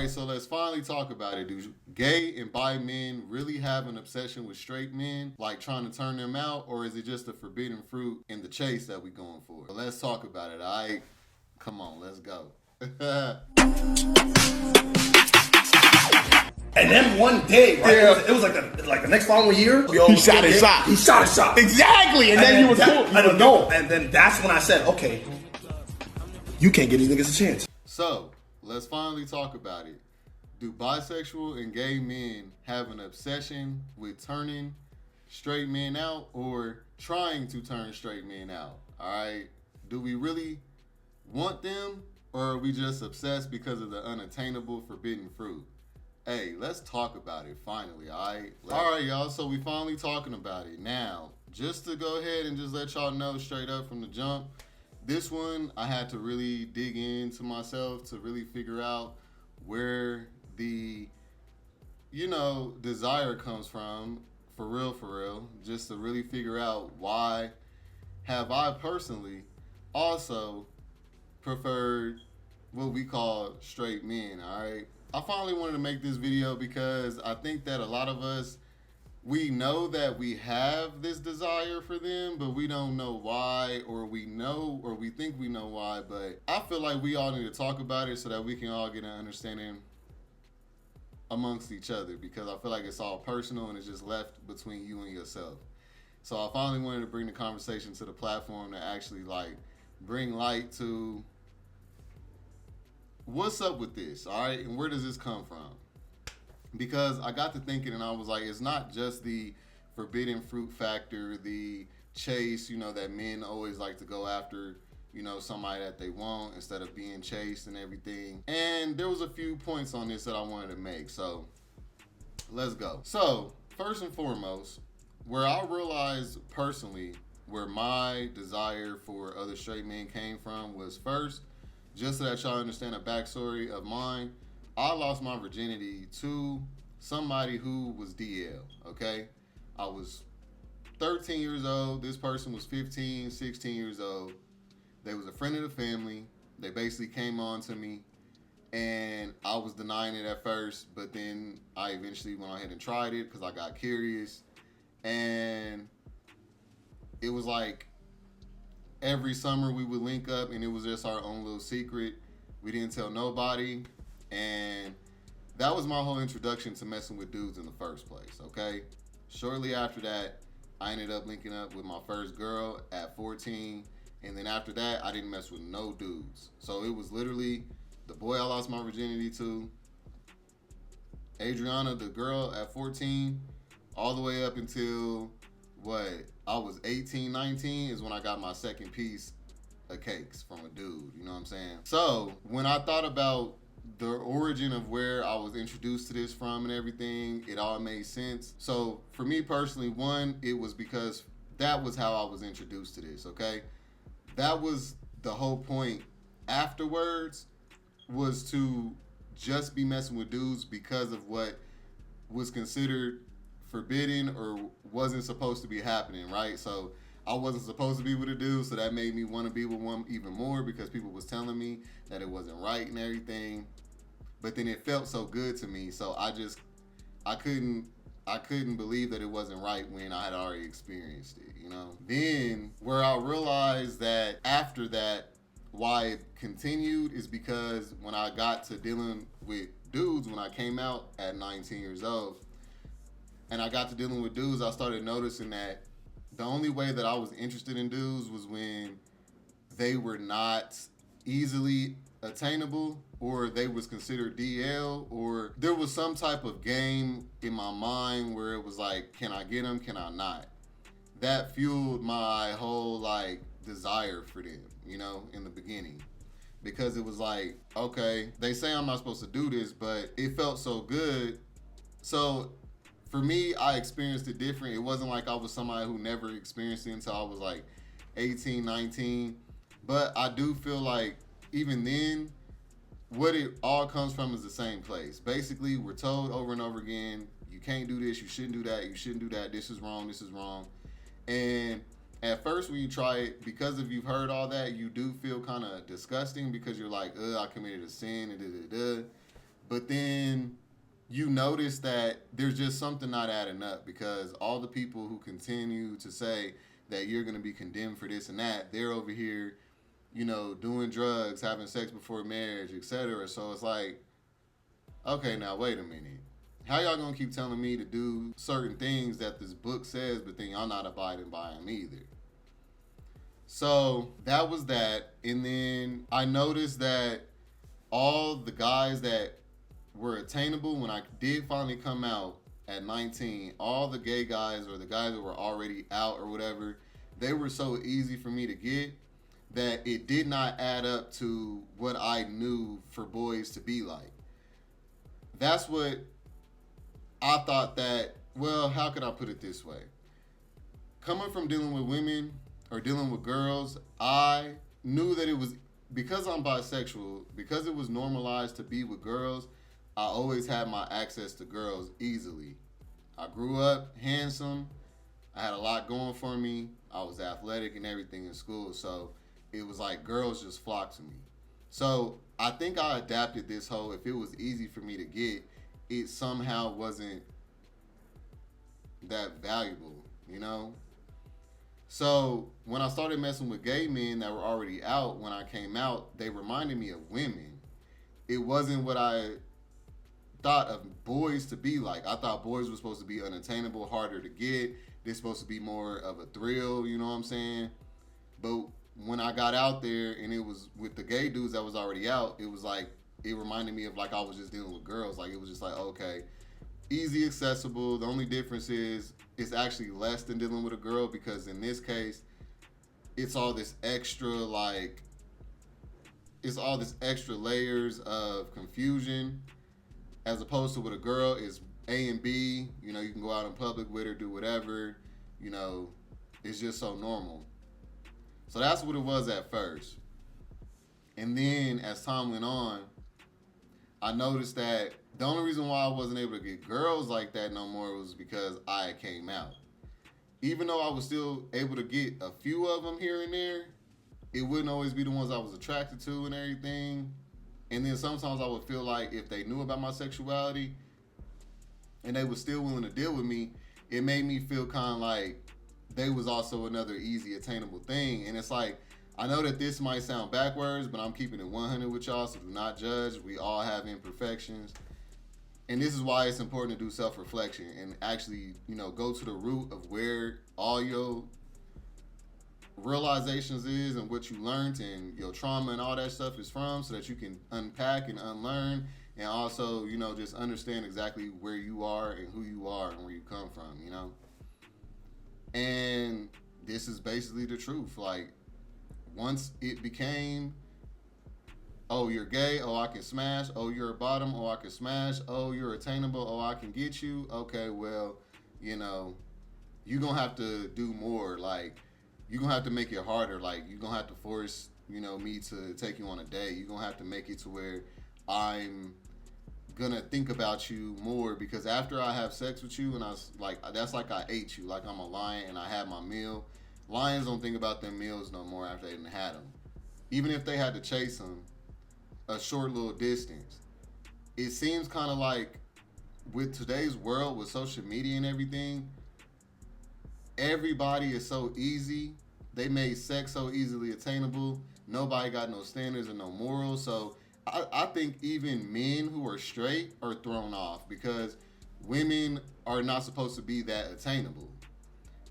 right, so let's finally talk about it. Do gay and bi men really have an obsession with straight men, like trying to turn them out, or is it just the forbidden fruit in the chase that we going for? So let's talk about it, all right? Come on, let's go. And then one day, right? Yeah. It was like the next following year. He shot his shot. He shot his shot. Exactly, and then you was cool. I don't know. And then that's when I said, okay, you can't give these niggas a chance. So, let's finally talk about it. Do bisexual and gay men have an obsession with turning straight men out or trying to turn straight men out? All right? Do we really want them, or are we just obsessed because of the unattainable forbidden fruit? Hey, let's talk about it finally, all right? All right, y'all, so we finally talking about it. Now, just to go ahead and just let y'all know straight up from the jump, this one I had to really dig into myself to really figure out where the, desire comes from, for real, just to really figure out why have I personally also preferred what we call straight men, all right? I finally wanted to make this video because I think that a lot of us, we know that we have this desire for them, but we don't know why, or we think we know why, but I feel like we all need to talk about it so that we can all get an understanding amongst each other, because I feel like it's all personal and it's just left between you and yourself. So I finally wanted to bring the conversation to the platform to actually bring light to what's up with this, all right, and where does this come from? Because I got to thinking and I was like, it's not just the forbidden fruit factor, the chase, that men always like to go after, somebody that they want instead of being chased and everything. And there was a few points on this that I wanted to make, so let's go. So first and foremost, where I realized personally where my desire for other straight men came from was, first, just so that y'all understand a backstory of mine, I lost my virginity to somebody who was DL, okay? I was 13 years old. This person was 15, 16 years old. They was a friend of the family. They basically came on to me, and I was denying it at first, but then I eventually went ahead and tried it because I got curious. And it was like every summer we would link up, and it was just our own little secret. We didn't tell nobody, and that was my whole introduction to messing with dudes in the first place, okay? Shortly after that, I ended up linking up with my first girl at 14, and then after that, I didn't mess with no dudes. So it was literally the boy I lost my virginity to, Adriana, the girl at 14, all the way up until, I was 18, 19 is when I got my second piece of cakes from a dude, you know what I'm saying? So when I thought about the origin of where I was introduced to this from and everything, it all made sense. So for me personally, one, it was because that was how I was introduced to this, okay? That was the whole point afterwards, was to just be messing with dudes because of what was considered forbidden or wasn't supposed to be happening, right? So I wasn't supposed to be with a dude, so that made me want to be with one even more because people was telling me that it wasn't right and everything. But then it felt so good to me, so I couldn't believe that it wasn't right when I had already experienced it, Then where I realized that after that, why it continued is because when I got to dealing with dudes when I came out at 19 years old, and I got to dealing with dudes, I started noticing that the only way that I was interested in dudes was when they were not easily attainable, or they was considered DL, or there was some type of game in my mind where it was like, can I get them, can I not? That fueled my whole desire for them, in the beginning. Because it was like, okay, they say I'm not supposed to do this, but it felt so good. So for me, I experienced it different. It wasn't like I was somebody who never experienced it until I was 18, 19. But I do feel like even then, what it all comes from is the same place. Basically, we're told over and over again, you can't do this, you shouldn't do that, you shouldn't do that, this is wrong, this is wrong. And at first when you try it, because if you've heard all that, you do feel kind of disgusting because you're like, I committed a sin, and da-da-da. But then you notice that there's just something not adding up, because all the people who continue to say that you're going to be condemned for this and that, they're over here, doing drugs, having sex before marriage, etc. So it's like, okay, now wait a minute. How y'all gonna keep telling me to do certain things that this book says, but then y'all not abiding by them either? So that was that. And then I noticed that all the guys that were attainable when I did finally come out at 19, all the gay guys or the guys that were already out or whatever, they were so easy for me to get that it did not add up to what I knew for boys to be like. That's what I thought that, well, how could I put it this way? Coming from dealing with women or dealing with girls, I knew that it was, because I'm bisexual, because it was normalized to be with girls, I always had my access to girls easily. I grew up handsome. I had a lot going for me. I was athletic and everything in school. So it was like girls just flocked to me. So I think I adapted this whole, if it was easy for me to get, it somehow wasn't that valuable, So when I started messing with gay men that were already out, when I came out, they reminded me of women. It wasn't what I thought of boys to be like. I thought boys were supposed to be unattainable, harder to get. They're supposed to be more of a thrill, you know what I'm saying? But when I got out there and it was with the gay dudes that was already out, it was like, it reminded me of like I was just dealing with girls. Like it was just like, okay, easy, accessible. The only difference is it's actually less than dealing with a girl, because in this case, it's all this extra layers of confusion, as opposed to with a girl is A and B. You can go out in public with her, do whatever. It's just so normal. So that's what it was at first. And then as time went on, I noticed that the only reason why I wasn't able to get girls like that no more was because I came out. Even though I was still able to get a few of them here and there, it wouldn't always be the ones I was attracted to and everything. And then sometimes I would feel like if they knew about my sexuality and they were still willing to deal with me, it made me feel kind of like they was also another easy attainable thing. And it's like, I know that this might sound backwards, but I'm keeping it 100 with y'all, so do not judge. We all have imperfections. And this is why it's important to do self-reflection and actually, go to the root of where all your realizations is and what you learned and your trauma and all that stuff is from, so that you can unpack and unlearn, and also, just understand exactly where you are and who you are and where you come from, And this is basically the truth. Like, once it became, oh, you're gay, oh, I can smash, oh, you're a bottom, oh, I can smash, oh, you're attainable, oh, I can get you, okay, well, you're going to have to do more. Like, you're going to have to make it harder. Like, you're going to have to force, me to take you on a date. You're going to have to make it to where I'm going to think about you more, because after I have sex with you, and that's like I ate you, like I'm a lion and I had my meal. Lions don't think about their meals no more after they didn't had them. Even if they had to chase them a short little distance. It seems kind of like with today's world, with social media and everything, everybody is so easy. They made sex so easily attainable. Nobody got no standards and no morals. So I think even men who are straight are thrown off, because women are not supposed to be that attainable.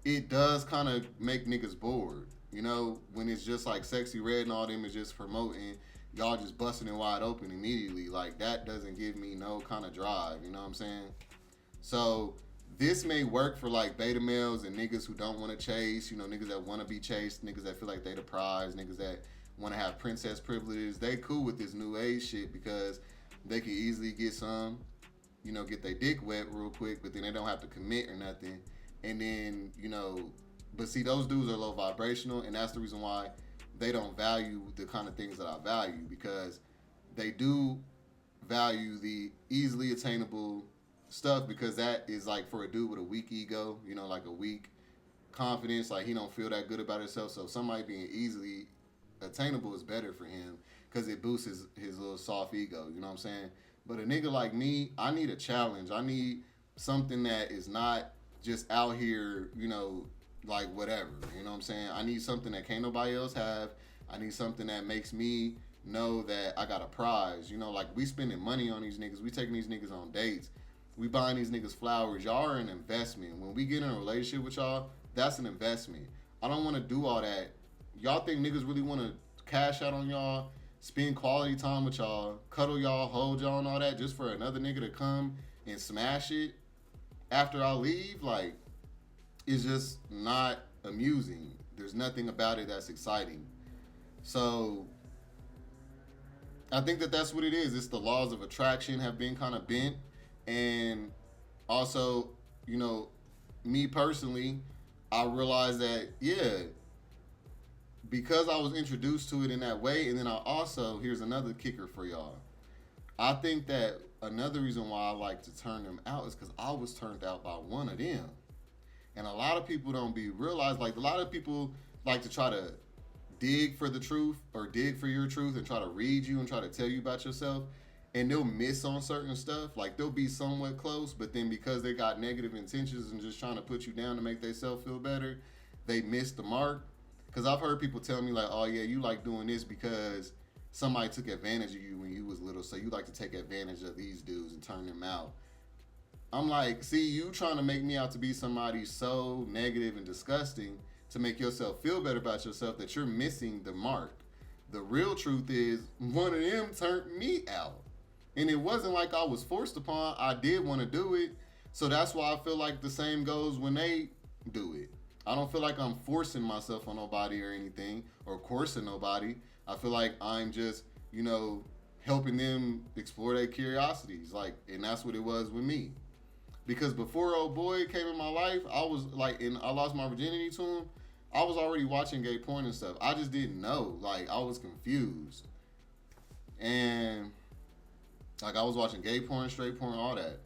It does kind of make niggas bored, when it's just like Sexy Red and all them is just promoting, y'all just busting it wide open immediately. Like, that doesn't give me no kind of drive, you know what I'm saying? So this may work for like beta males and niggas who don't want to chase, niggas that want to be chased, niggas that feel like they the prize, niggas that want to have princess privileges. They cool with this new age shit because they can easily get some, get their dick wet real quick, but then they don't have to commit or nothing. And then, but see, those dudes are low vibrational, and that's the reason why they don't value the kind of things that I value, because they do value the easily attainable stuff, because that is like for a dude with a weak ego, like a weak confidence, like he don't feel that good about himself. So somebody being easily attainable is better for him, because it boosts his little soft ego, you know what I'm saying? But a nigga like me, I need a challenge. I need something that is not just out here, like whatever. You know what I'm saying? I need something that can't nobody else have. I need something that makes me know that I got a prize. Like we spending money on these niggas. We taking these niggas on dates. We buying these niggas flowers. Y'all are an investment. When we get in a relationship with y'all, that's an investment. I don't want to do all that. Y'all think niggas really want to cash out on y'all, spend quality time with y'all, cuddle y'all, hold y'all and all that just for another nigga to come and smash it after I leave? Like, it's just not amusing. There's nothing about it that's exciting. So I think that that's what it is. It's the laws of attraction have been kind of bent. And also, me personally, I realized that, yeah, because I was introduced to it in that way, and then I also, here's another kicker for y'all. I think that another reason why I like to turn them out is because I was turned out by one of them. And a lot of people don't realize, like, a lot of people like to try to dig for the truth or dig for your truth and try to read you and try to tell you about yourself. And they'll miss on certain stuff. Like, they'll be somewhat close, but then because they got negative intentions and just trying to put you down to make themselves feel better, they miss the mark. Because I've heard people tell me, like, oh, yeah, you like doing this because somebody took advantage of you when you was little, so you like to take advantage of these dudes and turn them out. I'm like, see, you trying to make me out to be somebody so negative and disgusting to make yourself feel better about yourself that you're missing the mark. The real truth is one of them turned me out. And it wasn't like I was forced upon. I did want to do it. So that's why I feel like the same goes when they do it. I don't feel like I'm forcing myself on nobody or anything or coercing nobody. I feel like I'm just, helping them explore their curiosities. Like, and that's what it was with me. Because before old boy came in my life, I was like, and I lost my virginity to him, I was already watching gay porn and stuff. I just didn't know. Like, I was confused. And like, I was watching gay porn, straight porn, all that.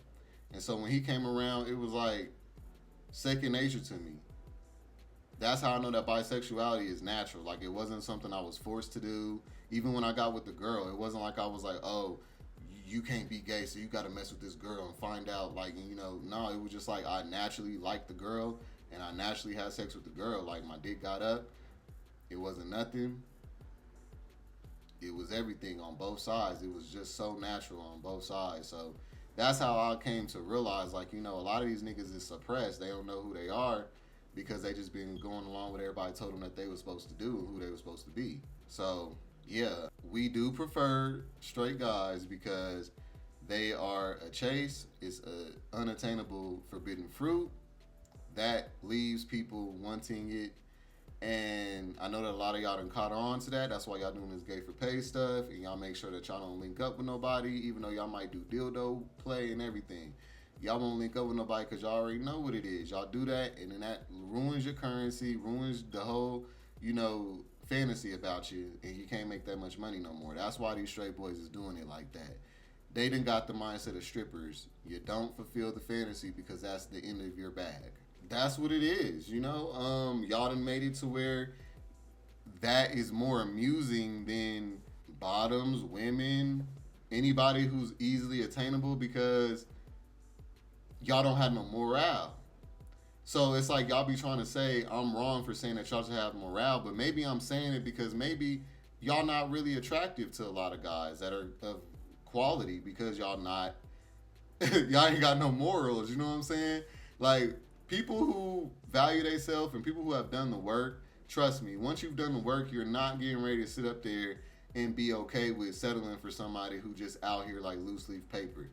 And so when he came around, it was like second nature to me. That's how I know that bisexuality is natural. Like, it wasn't something I was forced to do. Even when I got with the girl, it wasn't like I was like, oh, you can't be gay, so you got to mess with this girl and find out. Like, no, it was just like I naturally liked the girl and I naturally had sex with the girl. Like, my dick got up. It wasn't nothing. It was everything on both sides. It was just so natural on both sides. So that's how I came to realize, like, a lot of these niggas is suppressed. They don't know who they are because they just been going along with everybody told them that they were supposed to do and who they were supposed to be. So, yeah, we do prefer straight guys because they are a chase. It's a unattainable forbidden fruit that leaves people wanting it. And I know that a lot of y'all done caught on to that. That's why y'all doing this gay for pay stuff. And y'all make sure that y'all don't link up with nobody, even though y'all might do dildo play and everything. Y'all won't link up with nobody because y'all already know what it is. Y'all do that, and then that ruins your currency, ruins the whole, fantasy about you, and you can't make that much money no more. That's why these straight boys is doing it like that. They done got the mindset of strippers. You don't fulfill the fantasy because that's the end of your bag. That's what it is, y'all done made it to where that is more amusing than bottoms, women, anybody who's easily attainable because y'all don't have no morale. So it's like y'all be trying to say I'm wrong for saying that y'all should have morale, but maybe I'm saying it because maybe y'all not really attractive to a lot of guys that are of quality because y'all not, y'all ain't got no morals, you know what I'm saying? Like, people who value themselves and people who have done the work, trust me, once you've done the work, you're not getting ready to sit up there and be okay with settling for somebody who just out here like loose leaf paper.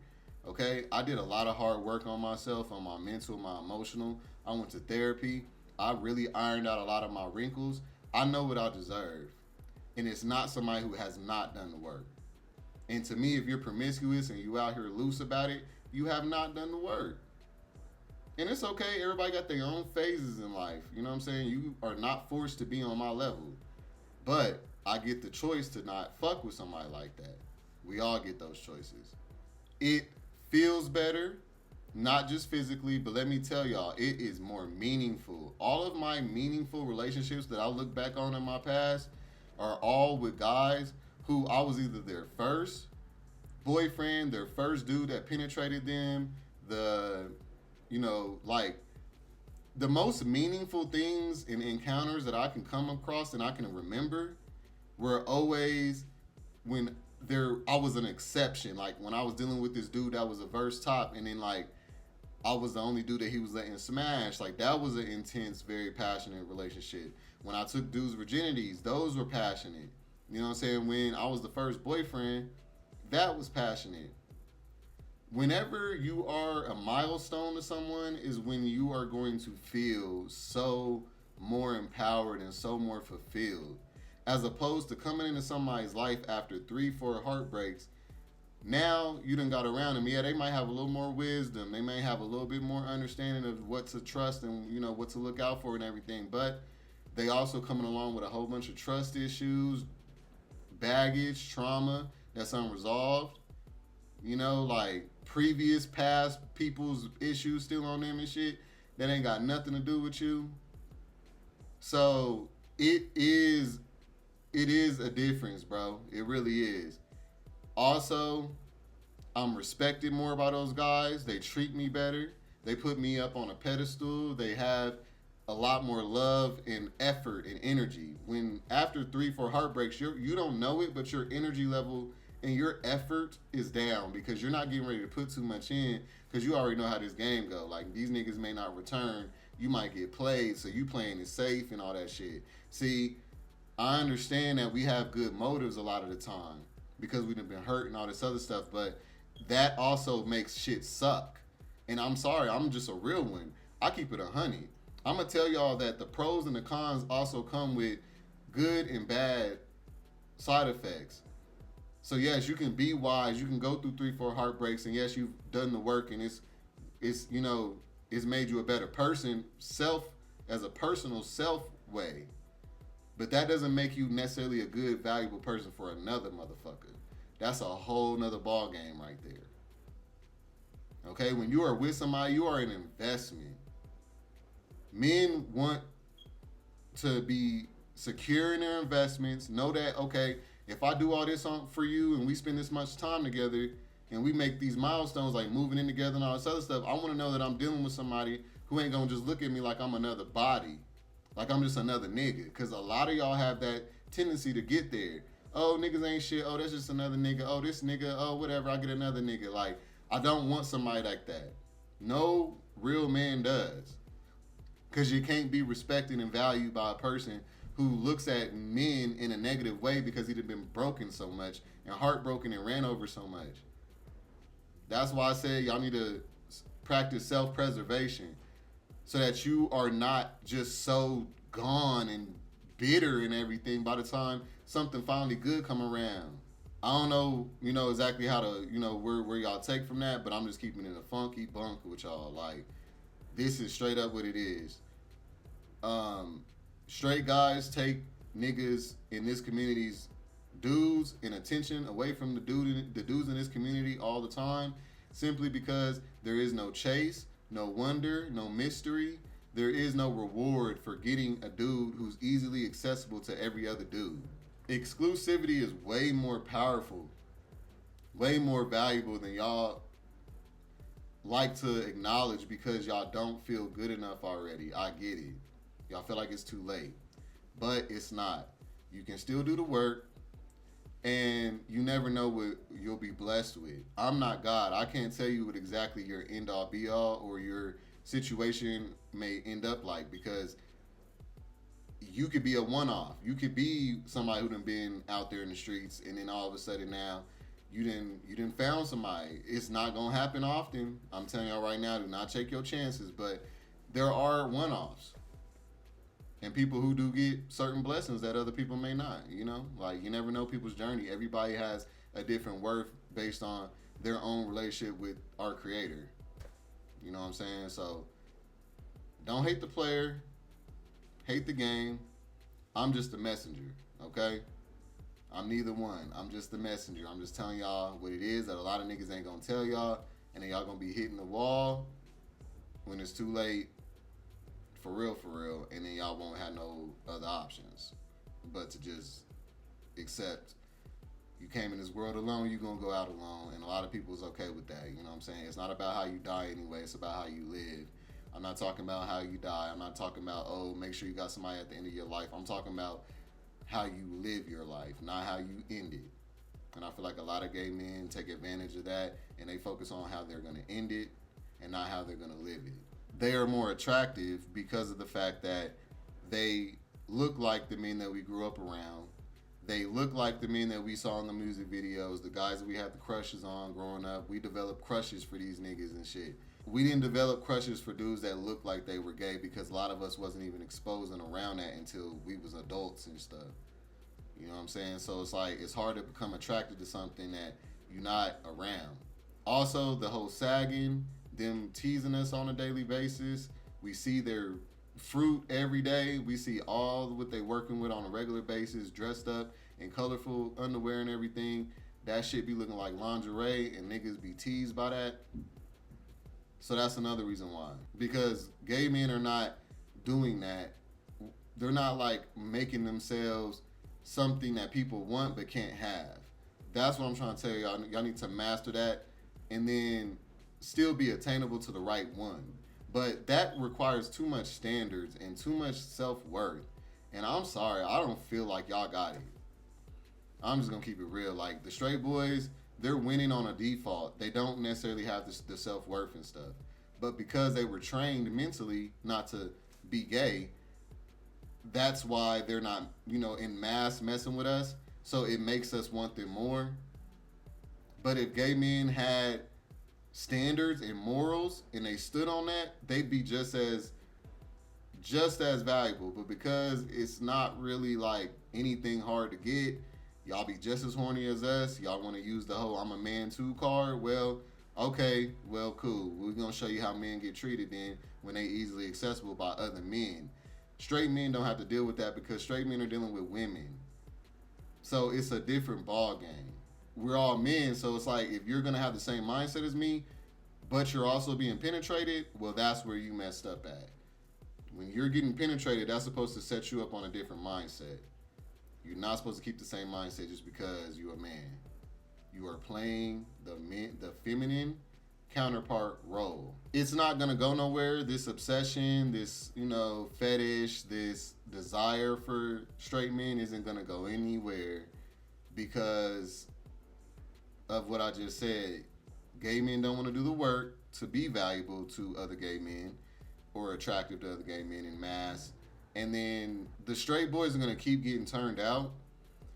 Okay? I did a lot of hard work on myself, on my mental, my emotional. I went to therapy. I really ironed out a lot of my wrinkles. I know what I deserve. And it's not somebody who has not done the work. And to me, if you're promiscuous and you out here loose about it, you have not done the work. And it's okay. Everybody got their own phases in life. You know what I'm saying? You are not forced to be on my level. But I get the choice to not fuck with somebody like that. We all get those choices. It feels better, not just physically, but let me tell y'all, it is more meaningful. All of my meaningful relationships that I look back on in my past are all with guys who I was either their first boyfriend, their first dude that penetrated them, like the most meaningful things and encounters that I can come across and I can remember were always when I was an exception. Like when I was dealing with this dude that was a verse top, and then like I was the only dude that he was letting smash. Like that was an intense, very passionate relationship. When I took dudes' virginities, those were passionate. You know what I'm saying? When I was the first boyfriend, that was passionate. Whenever you are a milestone to someone is when you are going to feel so more empowered and so more fulfilled. As opposed to coming into somebody's life after 3-4 heartbreaks. Now you done got around them. Yeah, they might have a little more wisdom. They may have a little bit more understanding of what to trust and what to look out for and everything. But they also coming along with a whole bunch of trust issues, baggage, trauma that's unresolved. Like previous past people's issues still on them and shit that ain't got nothing to do with you. So it is a difference, bro. It really is. Also, I'm respected more by those guys. They treat me better. They put me up on a pedestal. They have a lot more love and effort and energy. When after 3-4 heartbreaks, you don't know it, but your energy level and your effort is down because you're not getting ready to put too much in because you already know how this game go. Like these niggas may not return. You might get played, so you playing it safe and all that shit. See, I understand that we have good motives a lot of the time because we've been hurt and all this other stuff, but that also makes shit suck. And I'm sorry, I'm just a real one. I keep it 100. I'm gonna tell y'all that the pros and the cons also come with good and bad side effects. So yes, you can be wise. You can go through 3-4 heartbreaks, and yes, you've done the work, and it's made you a better person, as a personal self way. But that doesn't make you necessarily a good, valuable person for another motherfucker. That's a whole nother ball game right there. Okay, when you are with somebody, you are an investment. Men want to be secure in their investments. Know that, okay, if I do all this for you and we spend this much time together and we make these milestones like moving in together and all this other stuff, I want to know that I'm dealing with somebody who ain't gonna just look at me like I'm another body. Like I'm just another nigga. Because a lot of y'all have that tendency to get there. Oh, niggas ain't shit. Oh, that's just another nigga. Oh, this nigga. Oh, whatever. I get another nigga. Like, I don't want somebody like that. No real man does. Because you can't be respected and valued by a person who looks at men in a negative way because he'd have been broken so much and heartbroken and ran over so much. That's why I said y'all need to practice self-preservation so that you are not just so gone and bitter and everything by the time something finally good come around. I don't know, exactly how to, where y'all take from that, but I'm just keeping it in a funky bunk with y'all. Like, this is straight up what it is. Straight guys take niggas in this community's dudes and attention away from the dudes in this community all the time, simply because there is no chase, no wonder, no mystery. There is no reward for getting a dude who's easily accessible to every other dude. Exclusivity is way more powerful, way more valuable than y'all like to acknowledge because y'all don't feel good enough already. I get it. Y'all feel like it's too late, but it's not. You can still do the work, and you never know what you'll be blessed with. I'm not God. I can't tell you what exactly your end all be all or your situation may end up like, because you could be a one-off. You could be somebody who done been out there in the streets, and then all of a sudden now you didn't found somebody. It's not gonna happen often. I'm telling y'all right now, do not take your chances. But there are one-offs, and people who do get certain blessings that other people may not. Like, you never know people's journey. Everybody has a different worth based on their own relationship with our Creator. You know what I'm saying? So don't hate the player, hate the game. I'm just the messenger, okay? I'm neither one. I'm just the messenger. I'm just telling y'all what it is that a lot of niggas ain't gonna tell y'all, and then y'all gonna be hitting the wall when it's too late, for real, and then y'all won't have no other options but to just accept, You came in this world alone, you're going to go out alone. And a lot of people is okay with that. You know what I'm saying? It's not about how you die anyway. It's about how you live. I'm not talking about how you die. I'm not talking about, oh, make sure you got somebody at the end of your life. I'm talking about how you live your life, not how you end it. And I feel like a lot of gay men take advantage of that, and they focus on how they're going to end it and not how they're going to live it. They are more attractive because of the fact that they look like the men that we grew up around. They look like the men that we saw in the music videos, the guys that we had the crushes on growing up. We developed crushes for these niggas and shit. We didn't develop crushes for dudes that looked like they were gay because a lot of us wasn't even exposed and around that until we was adults and stuff. You know what I'm saying? So it's like, it's hard to become attracted to something that you're not around. Also, the whole sagging, them teasing us on a daily basis. We see their fruit every day. We see all what they working with on a regular basis, dressed up in colorful underwear and everything. That shit be looking like lingerie, and niggas be teased by that. So that's another reason why. Because gay men are not doing that. They're not like making themselves something that people want but can't have. That's what I'm trying to tell y'all. Y'all need to master that and then still be attainable to the right one. But that requires too much standards and too much self-worth. And I'm sorry, I don't feel like y'all got it. I'm just gonna keep it real. Like, the straight boys, they're winning on a default. They don't necessarily have the self-worth and stuff. But because they were trained mentally not to be gay, that's why they're not, in mass messing with us. So it makes us want them more. But if gay men had standards and morals and they stood on that, they'd be just as valuable. But because it's not really like anything hard to get, y'all be just as horny as us. Y'all want to use the whole I'm a man too card. Well, okay, well, cool. We're going to show you how men get treated then when they easily accessible by other men. Straight men don't have to deal with that because straight men are dealing with women. So it's a different ball game. We're all men, so it's like if you're going to have the same mindset as me, but you're also being penetrated, well, that's where you messed up at. When you're getting penetrated, that's supposed to set you up on a different mindset. You're not supposed to keep the same mindset just because you're a man. You are playing the feminine counterpart role. It's not gonna go nowhere. This obsession, this fetish, this desire for straight men isn't gonna go anywhere because of what I just said. Gay men don't want to do the work to be valuable to other gay men or attractive to other gay men in mass. And then the straight boys are gonna keep getting turned out.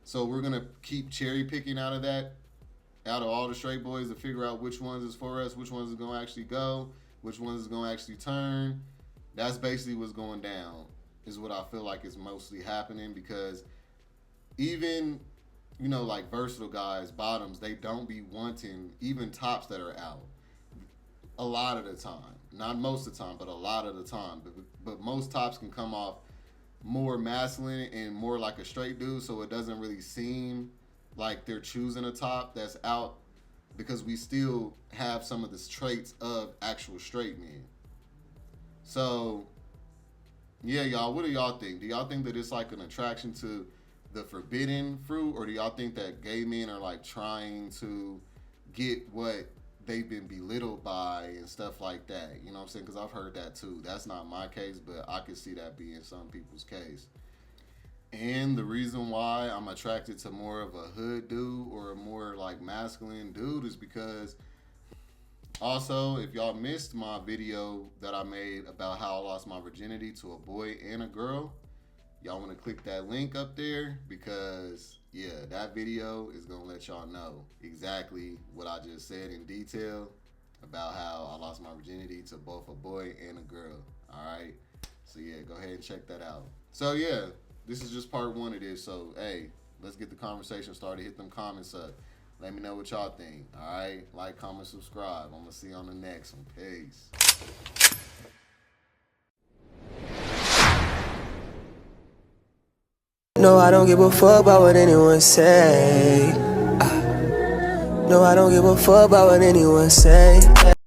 So we're gonna keep cherry picking out of all the straight boys to figure out which ones is for us, which ones is going to actually go, which ones is going to actually turn. That's basically what's going down, is what I feel like is mostly happening because even, like versatile guys, bottoms, they don't be wanting even tops that are out. A lot of the time. Not most of the time, but a lot of the time. But most tops can come off more masculine and more like a straight dude, so it doesn't really seem like they're choosing a top that's out because we still have some of the traits of actual straight men. So, yeah, y'all, what do y'all think? Do y'all think that it's like an attraction to the forbidden fruit, or do y'all think that gay men are like trying to get what they've been belittled by and stuff like that? You know what I'm saying? Because I've heard that too. That's not my case, but I could see that being some people's case. And the reason why I'm attracted to more of a hood dude or a more like masculine dude is because also, if y'all missed my video that I made about how I lost my virginity to a boy and a girl, y'all want to click that link up there because, yeah, that video is going to let y'all know exactly what I just said in detail about how I lost my virginity to both a boy and a girl. All right? So, yeah, go ahead and check that out. So, yeah. This is just part one of this, so, hey, let's get the conversation started. Hit them comments up. Let me know what y'all think, all right? Like, comment, subscribe. I'm going to see you on the next one. Peace. No, I don't give a fuck about what anyone say. No, I don't give a fuck about what anyone say.